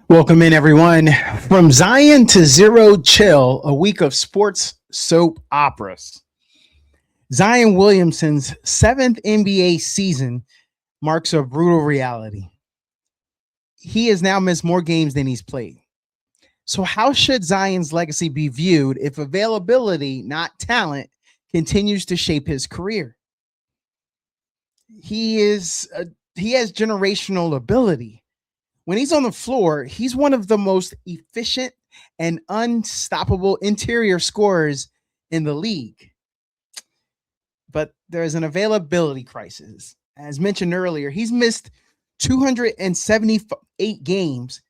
Welcome in, everyone. From Zion to Zero Chill, a week of sports soap operas. Zion Williamson's seventh NBA season marks a brutal reality. He has now missed more games than he's played. So, how should Zion's legacy be viewed if availability, not talent, continues to shape his career? He has generational ability. When he's on the floor, he's one of the most efficient and unstoppable interior scorers in the league. But there's an availability crisis. As mentioned earlier, he's missed 278 games,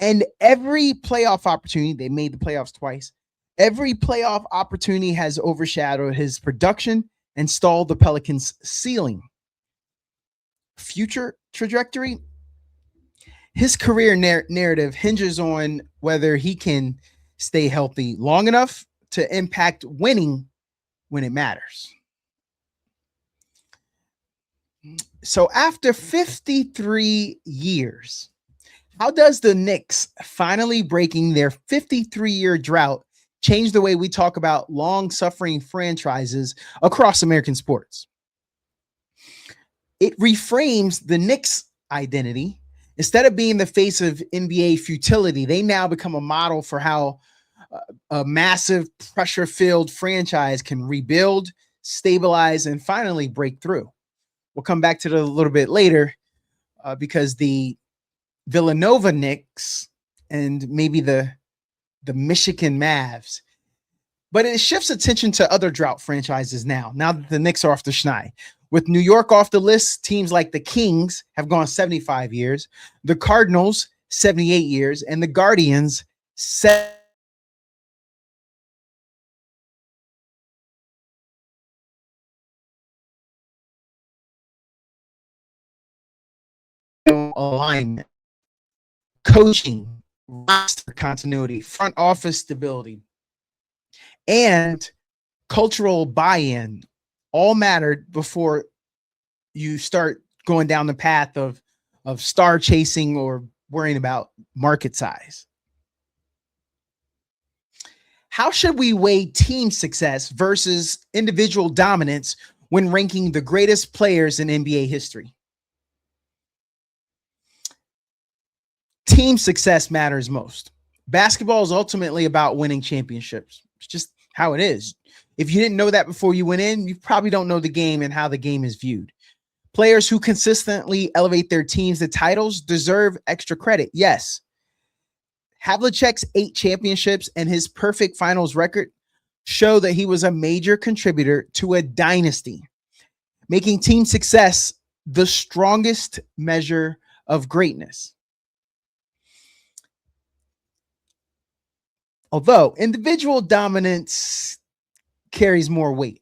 and every playoff opportunity, they made the playoffs twice, every playoff opportunity has overshadowed his production and stalled the Pelicans' ceiling. Future trajectory? His career narrative hinges on whether he can stay healthy long enough to impact winning when it matters. So after 53 years, how does the Knicks finally breaking their 53-year drought change the way we talk about long-suffering franchises across American sports? It reframes the Knicks' identity. Instead of being the face of NBA futility, they now become a model for how a massive pressure-filled franchise can rebuild, stabilize, and finally break through. We'll come back to it a little bit later because the Villanova Knicks and maybe the Michigan Mavs, but it shifts attention to other drought franchises now that the Knicks are off the schneid. With New York off the list, teams like the Kings have gone 75 years, the Cardinals 78 years, and the Guardians 7 alignment, coaching, roster continuity, front office stability, and cultural buy-in all mattered before you start going down the path of star chasing or worrying about market size. How should we weigh team success versus individual dominance when ranking the greatest players in NBA history? Team success matters most. Basketball is ultimately about winning championships. It's just how it is. If you didn't know that before you went in, you probably don't know the game and how the game is viewed. Players who consistently elevate their teams to titles deserve extra credit. Yes. Havlicek's 8 championships and his perfect finals record show that he was a major contributor to a dynasty, making team success the strongest measure of greatness. Although individual dominance carries more weight.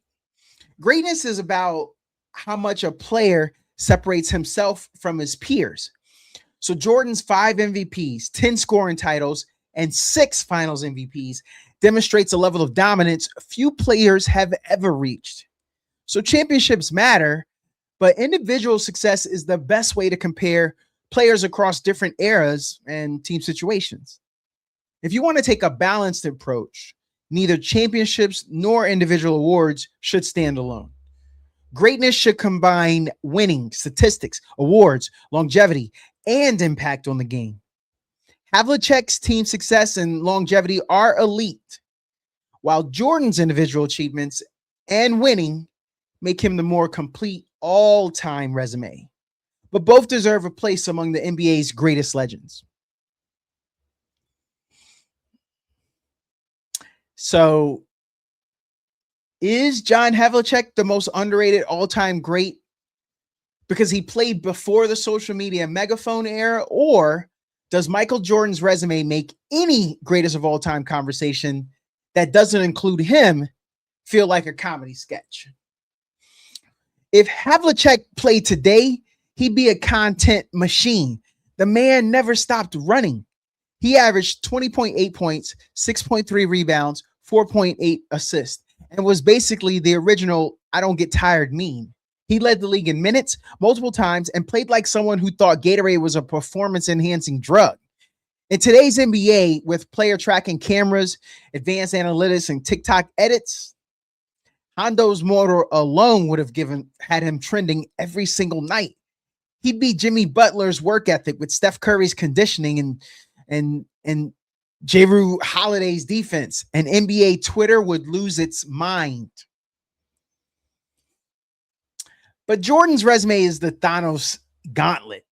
Greatness is about how much a player separates himself from his peers. So Jordan's 5 MVPs, 10 scoring titles, and 6 finals MVPs demonstrates a level of dominance few players have ever reached. So championships matter, but individual success is the best way to compare players across different eras and team situations. If you want to take a balanced approach, neither championships nor individual awards should stand alone. Greatness should combine winning, statistics, awards, longevity, and impact on the game. Havlicek's team success and longevity are elite, while Jordan's individual achievements and winning make him the more complete all-time resume. But both deserve a place among the NBA's greatest legends. So, is John Havlicek the most underrated all-time great because he played before the social media megaphone era, or does Michael Jordan's resume make any greatest of all time conversation that doesn't include him feel like a comedy sketch? If Havlicek played today, he'd be a content machine. The man never stopped running. He averaged 20.8 points, 6.3 rebounds, 4.8 assists, and was basically the original I don't get tired meme. He led the league in minutes multiple times and played like someone who thought Gatorade was a performance-enhancing drug. In today's NBA, with player tracking cameras, advanced analytics, and TikTok edits, Hondo's motor alone would have had him trending every single night. He'd be Jimmy Butler's work ethic with Steph Curry's conditioning and Jrue Holiday's defense, and NBA Twitter would lose its mind. But Jordan's resume is the Thanos gauntlet.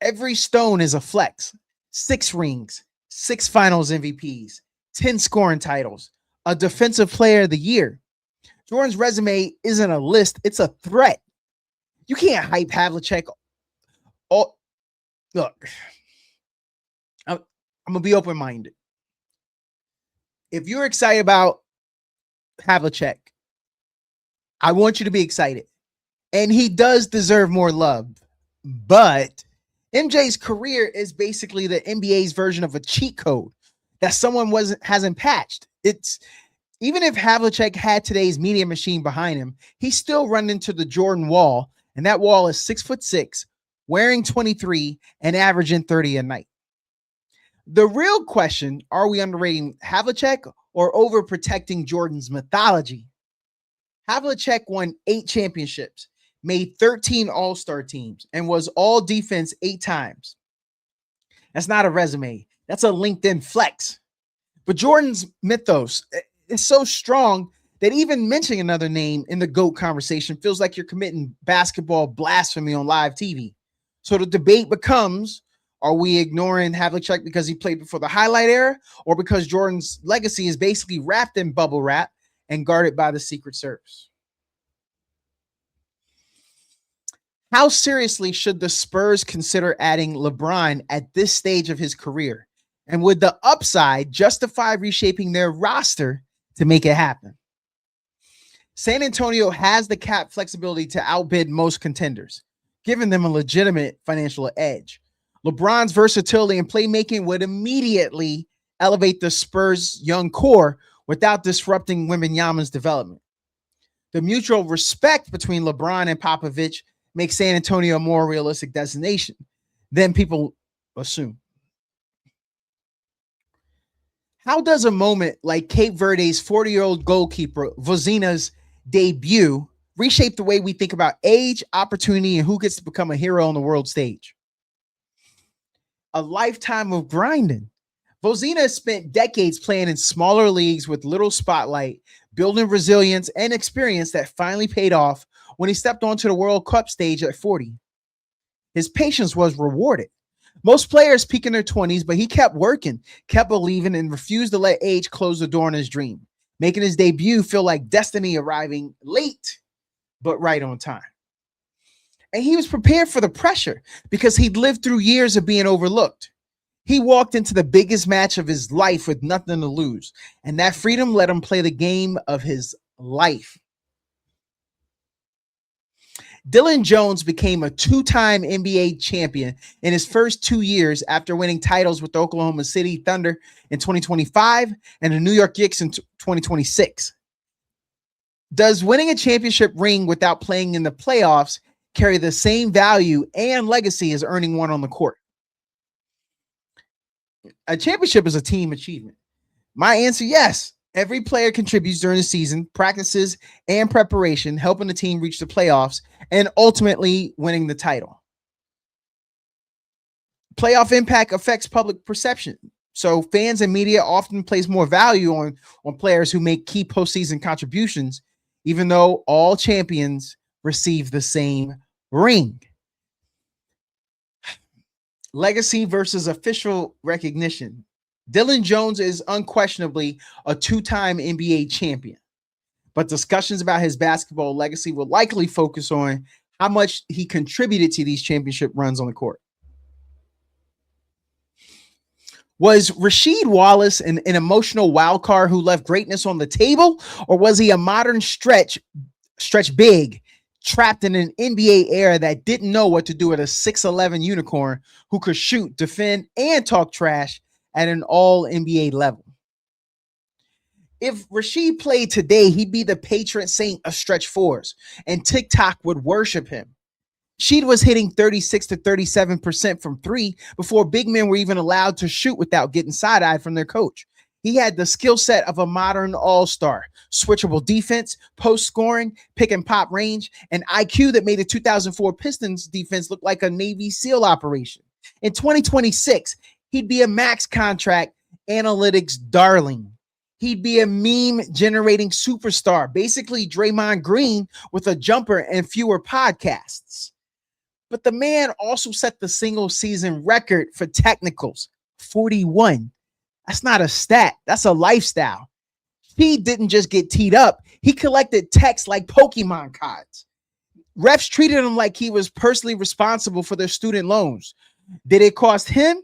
Every stone is a flex. 6 rings, 6 finals MVPs, 10 scoring titles, a defensive player of the year. Jordan's resume isn't a list, it's a threat. You can't hype Havlicek. Oh, look, I'm going to be open-minded. If you're excited about Havlicek, I want you to be excited. And he does deserve more love. But MJ's career is basically the NBA's version of a cheat code that someone hasn't patched. It's even if Havlicek had today's media machine behind him, he's still run into the Jordan wall, and that wall is 6'6", wearing 23, and averaging 30 a night. The real question: are we underrating Havlicek or overprotecting Jordan's mythology? Havlicek won 8 championships, made 13 all-star teams, and was all defense 8 times. That's not a resume. That's a LinkedIn flex. But Jordan's mythos is so strong that even mentioning another name in the GOAT conversation feels like you're committing basketball blasphemy on live TV. So the debate becomes, are we ignoring Havlicek because he played before the highlight era, or because Jordan's legacy is basically wrapped in bubble wrap and guarded by the Secret Service? How seriously should the Spurs consider adding LeBron at this stage of his career? And would the upside justify reshaping their roster to make it happen? San Antonio has the cap flexibility to outbid most contenders, giving them a legitimate financial edge. LeBron's versatility and playmaking would immediately elevate the Spurs' young core without disrupting Wembanyama's development. The mutual respect between LeBron and Popovich makes San Antonio a more realistic destination than people assume. How does a moment like Cape Verde's 40-year-old goalkeeper Vozina's debut reshape the way we think about age, opportunity, and who gets to become a hero on the world stage? A lifetime of grinding. Vozina spent decades playing in smaller leagues with little spotlight, building resilience and experience that finally paid off when he stepped onto the World Cup stage at 40. His patience was rewarded. Most players peak in their 20s, but he kept working, kept believing, and refused to let age close the door on his dream, making his debut feel like destiny arriving late, but right on time. And he was prepared for the pressure because he'd lived through years of being overlooked. He walked into the biggest match of his life with nothing to lose, and that freedom let him play the game of his life. Dylan Jones became a 2-time NBA champion in his first 2 years after winning titles with the Oklahoma City Thunder in 2025 and the New York Knicks in 2026. Does winning a championship ring without playing in the playoffs carry the same value and legacy as earning one on the court? A championship is a team achievement. My answer, yes. Every player contributes during the season, practices, and preparation, helping the team reach the playoffs and ultimately winning the title. Playoff impact affects public perception. So fans and media often place more value on players who make key postseason contributions, even though all champions receive the same ring. Legacy versus official recognition. Dylan Jones is unquestionably a 2-time NBA champion, but discussions about his basketball legacy will likely focus on how much he contributed to these championship runs on the court. Was Rasheed Wallace an emotional wild card who left greatness on the table, or was he a modern stretch big, trapped in an NBA era that didn't know what to do with a 6'11" unicorn who could shoot, defend, and talk trash at an all-NBA level? If Rasheed played today, he'd be the patron saint of stretch fours, and TikTok would worship him. Sheed was hitting 36 to 37% from three before big men were even allowed to shoot without getting side-eyed from their coach. He had the skill set of a modern all-star, switchable defense, post scoring, pick and pop range, and IQ that made the 2004 Pistons defense look like a Navy SEAL operation. In 2026, he'd be a max contract analytics darling. He'd be a meme generating superstar, basically Draymond Green with a jumper and fewer podcasts. But the man also set the single season record for technicals, 41. That's not a stat. That's a lifestyle. He didn't just get teed up. He collected texts like Pokemon cards. Refs treated him like he was personally responsible for their student loans. Did it cost him?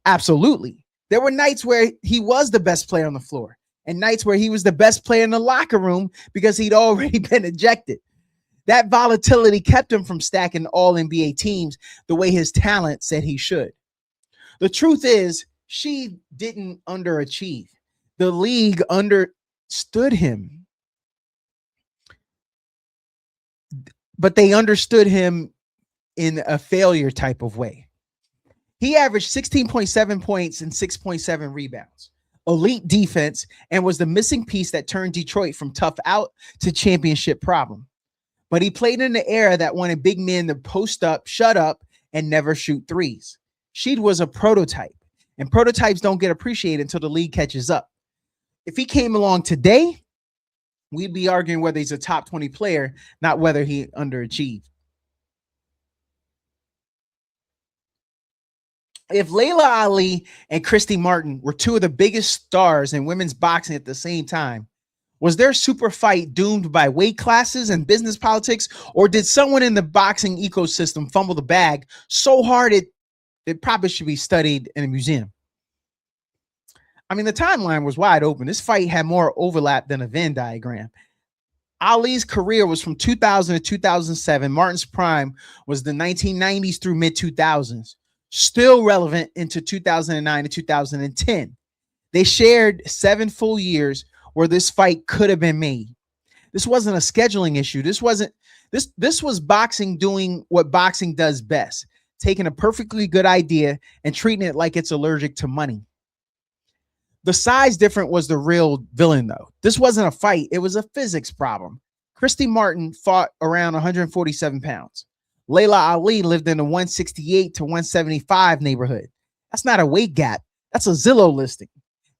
Absolutely. There were nights where he was the best player on the floor and nights where he was the best player in the locker room because he'd already been ejected. That volatility kept him from stacking all NBA teams the way his talent said he should. The truth is, she didn't underachieve. The league understood him, but they understood him in a failure type of way. He averaged 16.7 points and 6.7 rebounds, elite defense, and was the missing piece that turned Detroit from tough out to championship problem. But he played in the era that wanted big men to post up, shut up, and never shoot threes. Sheed was a prototype. And prototypes don't get appreciated until the league catches up. If he came along today, we'd be arguing whether he's a top 20 player, not whether he underachieved. If Layla Ali and Christy Martin were two of the biggest stars in women's boxing at the same time, was their super fight doomed by weight classes and business politics, or did someone in the boxing ecosystem fumble the bag so hard it probably should be studied in a museum? I mean, the timeline was wide open. This fight had more overlap than a Venn diagram. Ali's career was from 2000 to 2007. Martin's prime was the 1990s through mid-2000s. Still relevant into 2009 to 2010. They shared 7 full years where this fight could have been made. This wasn't a scheduling issue. This was boxing doing what boxing does best, taking a perfectly good idea and treating it like it's allergic to money. The size difference was the real villain, though. This wasn't a fight. It was a physics problem. Christy Martin fought around 147 pounds. Layla Ali lived in the 168 to 175 neighborhood. That's not a weight gap. That's a Zillow listing.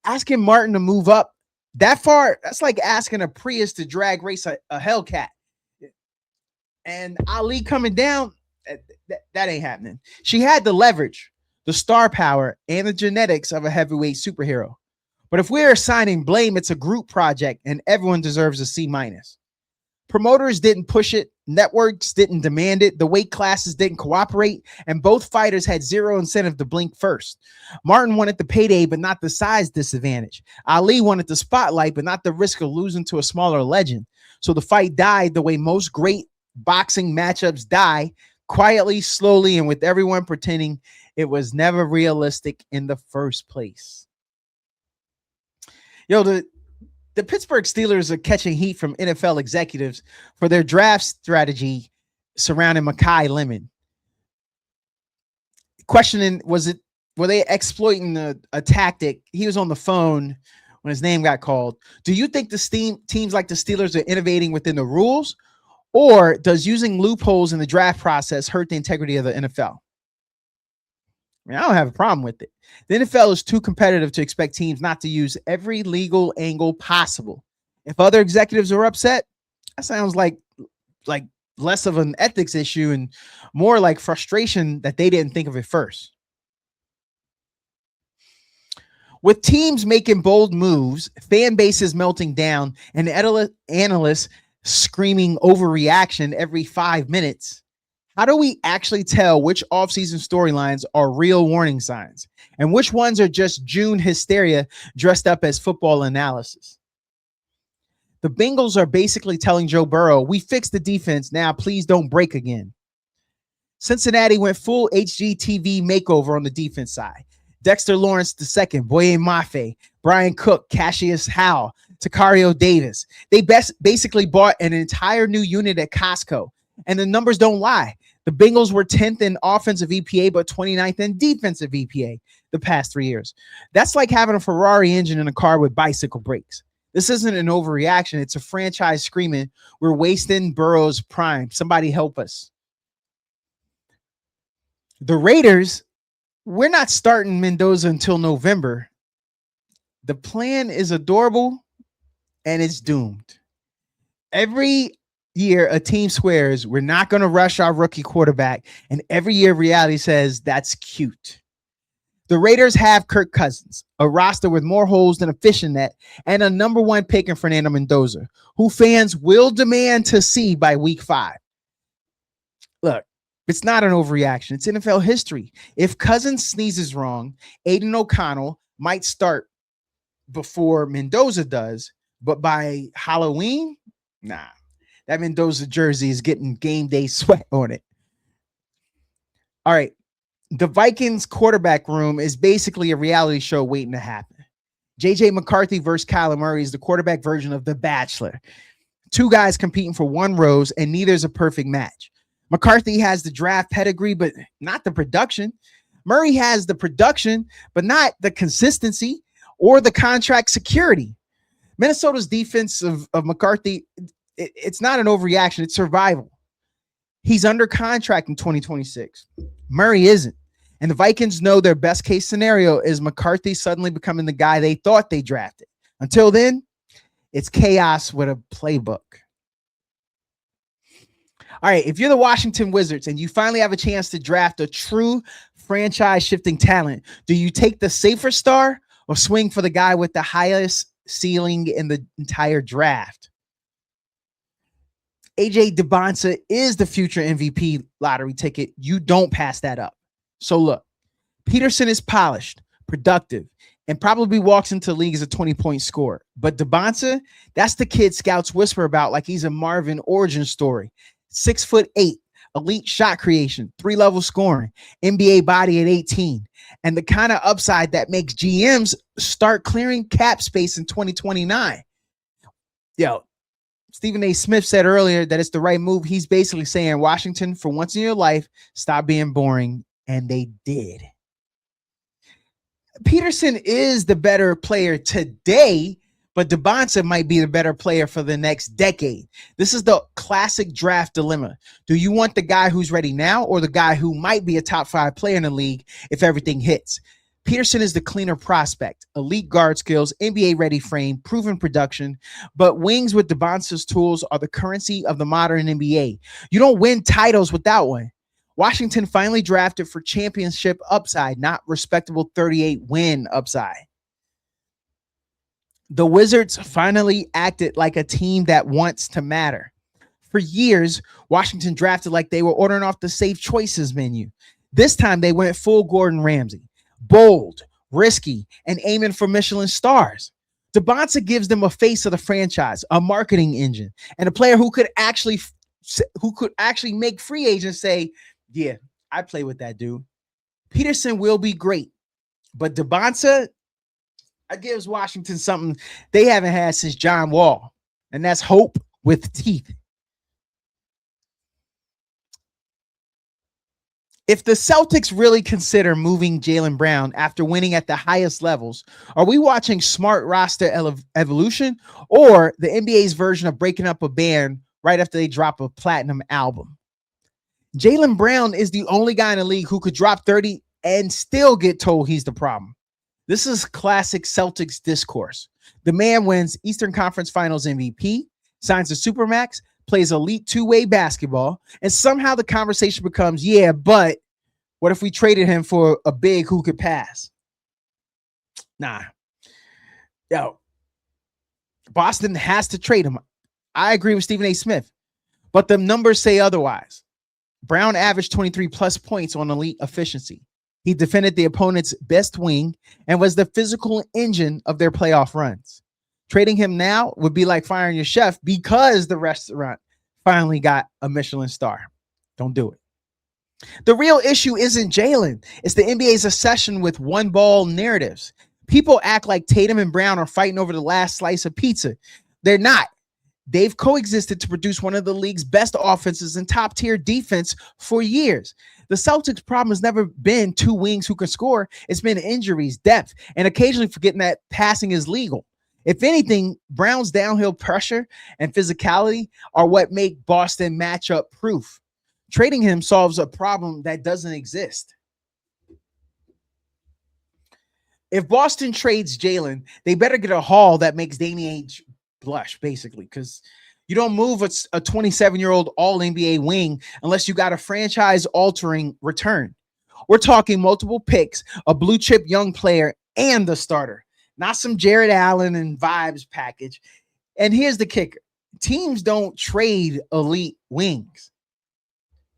Asking Martin to move up that far, that's like asking a Prius to drag race a Hellcat. And Ali coming down, that ain't happening. She had the leverage, the star power, and the genetics of a heavyweight superhero. But if we're assigning blame, it's a group project, and everyone deserves a C-. Promoters didn't push it. Networks didn't demand it. The weight classes didn't cooperate, and both fighters had zero incentive to blink first. Martin wanted the payday, but not the size disadvantage. Ali wanted the spotlight, but not the risk of losing to a smaller legend. So the fight died the way most great boxing matchups die, quietly, slowly, and with everyone pretending it was never realistic in the first place. Yo, the Pittsburgh Steelers are catching heat from NFL executives for their draft strategy surrounding Mekhi Lemon. Questioning, were they exploiting a tactic? He was on the phone when his name got called. Do you think the teams like the Steelers are innovating within the rules, or does using loopholes in the draft process hurt the integrity of the NFL? I mean, I don't have a problem with it. The NFL is too competitive to expect teams not to use every legal angle possible. If other executives are upset, that sounds like less of an ethics issue and more like frustration that they didn't think of it first. With teams making bold moves, fan bases melting down, and analysts screaming overreaction every 5 minutes, how do we actually tell which offseason storylines are real warning signs and which ones are just June hysteria dressed up as football analysis? The Bengals are basically telling Joe Burrow, we fixed the defense, now please don't break again. Cincinnati went full HGTV makeover on the defense side. Dexter Lawrence II, Boye Mafe, Brian Cook, Cassius Howell, Takario Davis. They basically bought an entire new unit at Costco, and the numbers don't lie. The Bengals were 10th in offensive EPA, but 29th in defensive EPA the past 3 years. That's like having a Ferrari engine in a car with bicycle brakes. This isn't an overreaction. It's a franchise screaming, we're wasting Burrow's prime. Somebody help us. The Raiders, we're not starting Mendoza until November. The plan is adorable and it's doomed. Every year a team swears we're not going to rush our rookie quarterback, and every year reality says that's cute. The Raiders have Kirk Cousins, a roster with more holes than a fishing net, and a number 1 pick in Fernando Mendoza, who fans will demand to see by week 5. Look, it's not an overreaction. It's NFL history. If Cousins sneezes wrong, Aiden O'Connell might start before Mendoza does, but by Halloween, nah. That Mendoza jersey is getting game day sweat on it. All right. The Vikings quarterback room is basically a reality show waiting to happen. JJ McCarthy versus Kyler Murray is the quarterback version of The Bachelor. 2 guys competing for 1 rose, and neither is a perfect match. McCarthy has the draft pedigree, but not the production. Murray has the production, but not the consistency or the contract security. Minnesota's defense of McCarthy, it's not an overreaction. It's survival. He's under contract in 2026. Murray isn't. And the Vikings know their best case scenario is McCarthy suddenly becoming the guy they thought they drafted. Until then, it's chaos with a playbook. All right, if you're the Washington Wizards and you finally have a chance to draft a true franchise-shifting talent, do you take the safer star or swing for the guy with the highest ceiling in the entire draft? AJ Debonsa is the future MVP lottery ticket. You don't pass that up. So look, Peterson is polished, productive, and probably walks into the league as a 20-point scorer. But Debonsa, that's the kid scouts whisper about like he's a Marvin origin story. 6'8", elite shot creation, 3-level scoring, NBA body at 18, and the kind of upside that makes GMs start clearing cap space in 2029. Yo, Stephen A. Smith said earlier that it's the right move. He's basically saying, Washington, for once in your life, stop being boring. And they did. Peterson is the better player today, but Debonsa might be the better player for the next decade. This is the classic draft dilemma. Do you want the guy who's ready now or the guy who might be a top 5 player in the league if everything hits? Peterson is the cleaner prospect, elite guard skills, NBA-ready frame, proven production, but wings with Debonsa's tools are the currency of the modern NBA. You don't win titles without one. Washington finally drafted for championship upside, not respectable 38-win upside. The Wizards finally acted like a team that wants to matter. For years, Washington drafted like they were ordering off the safe choices menu. This time, they went full Gordon Ramsay. Bold, risky, and aiming for Michelin stars. Debonsa gives them a face of the franchise, a marketing engine, and a player who could actually make free agents say, yeah, I play with that dude. Peterson will be great, but Debonsa, I gives Washington something they haven't had since John Wall, and that's hope with teeth. If the Celtics really consider moving Jaylen Brown after winning at the highest levels, are we watching smart roster evolution or the NBA's version of breaking up a band right after they drop a platinum album? Jaylen Brown is the only guy in the league who could drop 30 and still get told he's the problem. This is classic Celtics discourse. The man wins Eastern Conference Finals MVP, signs a Supermax, plays elite 2-way basketball, and somehow the conversation becomes, yeah, but what if we traded him for a big who could pass? Nah. Yo, Boston has to trade him. I agree with Stephen A. Smith, but the numbers say otherwise. Brown averaged 23 plus points on elite efficiency. He defended the opponent's best wing and was the physical engine of their playoff runs. Trading him now would be like firing your chef because the restaurant finally got a Michelin star. Don't do it. The real issue isn't Jaylen. It's the NBA's obsession with one ball narratives. People act like Tatum and Brown are fighting over the last slice of pizza. They're not. They've coexisted to produce one of the league's best offenses and top tier defense for years. The Celtics' problem has never been two wings who can score. It's been injuries, depth, and occasionally forgetting that passing is legal. If anything, Brown's downhill pressure and physicality are what make Boston matchup proof. Trading him solves a problem that doesn't exist. If Boston trades Jalen, they better get a haul that makes Danny Ainge blush, basically, because you don't move a 27-year-old all-NBA wing unless you got a franchise-altering return. We're talking multiple picks, a blue-chip young player, and the starter, not some Jared Allen and vibes package. And here's the kicker. Teams don't trade elite wings.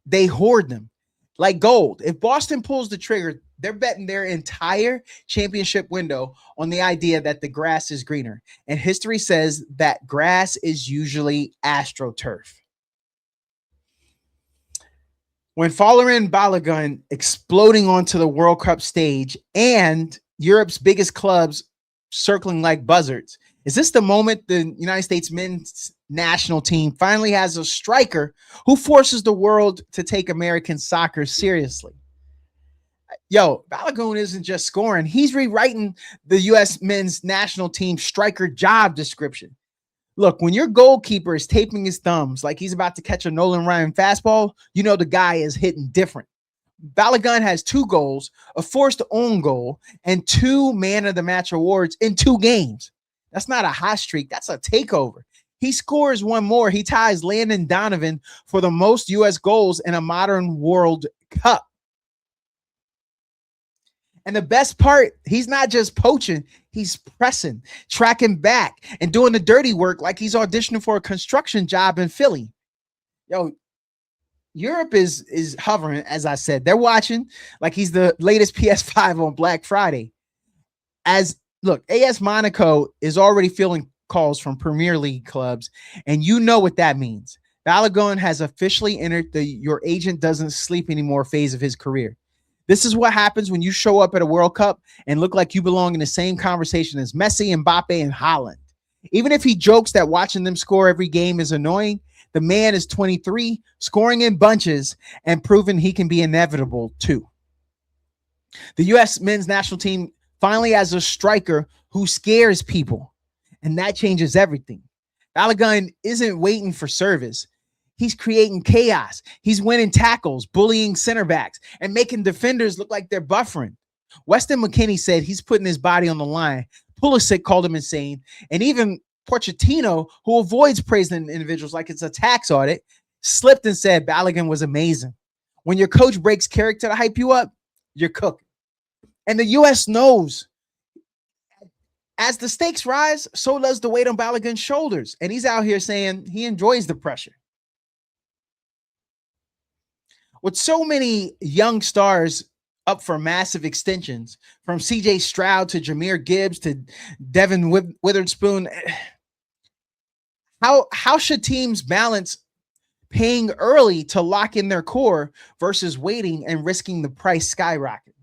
They hoard them like gold. If Boston pulls the trigger, they're betting their entire championship window on the idea that the grass is greener. And history says that grass is usually AstroTurf. When Folarin Balogun exploding onto the World Cup stage and Europe's biggest clubs circling like buzzards, is this the moment the United States men's national team finally has a striker who forces the world to take American soccer seriously? Yo, Balogun isn't just scoring. He's rewriting the U.S. men's national team striker job description. Look, when your goalkeeper is taping his thumbs like he's about to catch a Nolan Ryan fastball, you know the guy is hitting different. Balogun has 2 goals, a forced own goal, and 2 man of the match awards in 2 games. That's not a hot streak. That's a takeover. He scores one more. He ties Landon Donovan for the most U.S. goals in a modern World Cup. And the best part, he's not just poaching, he's pressing, tracking back, and doing the dirty work like he's auditioning for a construction job in Philly. Yo, Europe is hovering, as I said. They're watching like he's the latest PS5 on Black Friday. Look, AS Monaco is already fielding calls from Premier League clubs, and you know what that means. Balogun has officially entered the your agent doesn't sleep anymore phase of his career. This is what happens when you show up at a World Cup and look like you belong in the same conversation as Messi, Mbappe, and Haaland. Even if he jokes that watching them score every game is annoying, the man is 23, scoring in bunches, and proving he can be inevitable too. The U.S. men's national team finally has a striker who scares people, and that changes everything. Balogun isn't waiting for service. He's creating chaos. He's winning tackles, bullying center backs, and making defenders look like they're buffering. Weston McKennie said he's putting his body on the line. Pulisic called him insane. And even Pochettino, who avoids praising individuals like it's a tax audit, slipped and said Balogun was amazing. When your coach breaks character to hype you up, you're cooking. And the U.S. knows. As the stakes rise, so does the weight on Balogun's shoulders. And he's out here saying he enjoys the pressure. With so many young stars up for massive extensions, from CJ Stroud to Jahmyr Gibbs to Devin Witherspoon, how should teams balance paying early to lock in their core versus waiting and risking the price skyrocketing?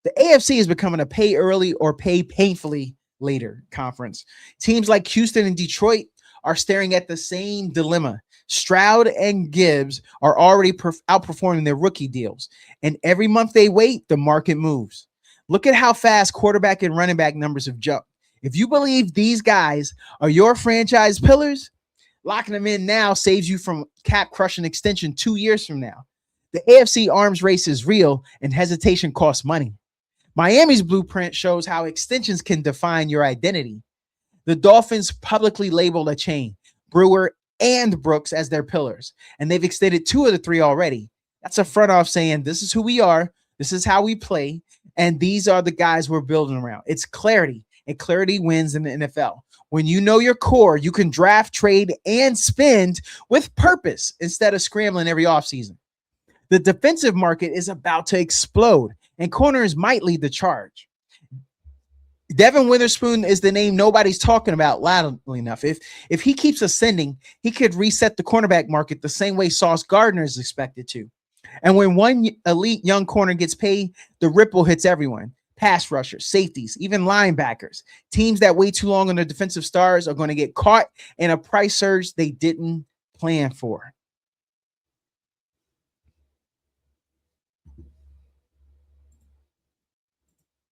The AFC is becoming a pay early or pay painfully later conference. Teams like Houston and Detroit are staring at the same dilemma. Stroud and Gibbs are already outperforming their rookie deals. And every month they wait, the market moves. Look at how fast quarterback and running back numbers have jumped. If you believe these guys are your franchise pillars, locking them in now saves you from cap crushing extension 2 years from now. The AFC arms race is real and hesitation costs money. Miami's blueprint shows how extensions can define your identity. The Dolphins publicly labeled a chain, Brewer and Brooks, as their pillars, and they've extended 2 of the 3 already. That's a front off saying this is who we are, this is how we play, and these are the guys we're building around. It's clarity, and clarity wins in the NFL. When you know your core, you can draft, trade, and spend with purpose instead of scrambling every offseason. The defensive market is about to explode, and corners might lead the charge. Devin Witherspoon is the name nobody's talking about loudly enough. If he keeps ascending, he could reset the cornerback market the same way Sauce Gardner is expected to. And when one elite young corner gets paid, the ripple hits everyone. pass rushers, safeties, even linebackers. Teams that wait too long on their defensive stars are going to get caught in a price surge they didn't plan for.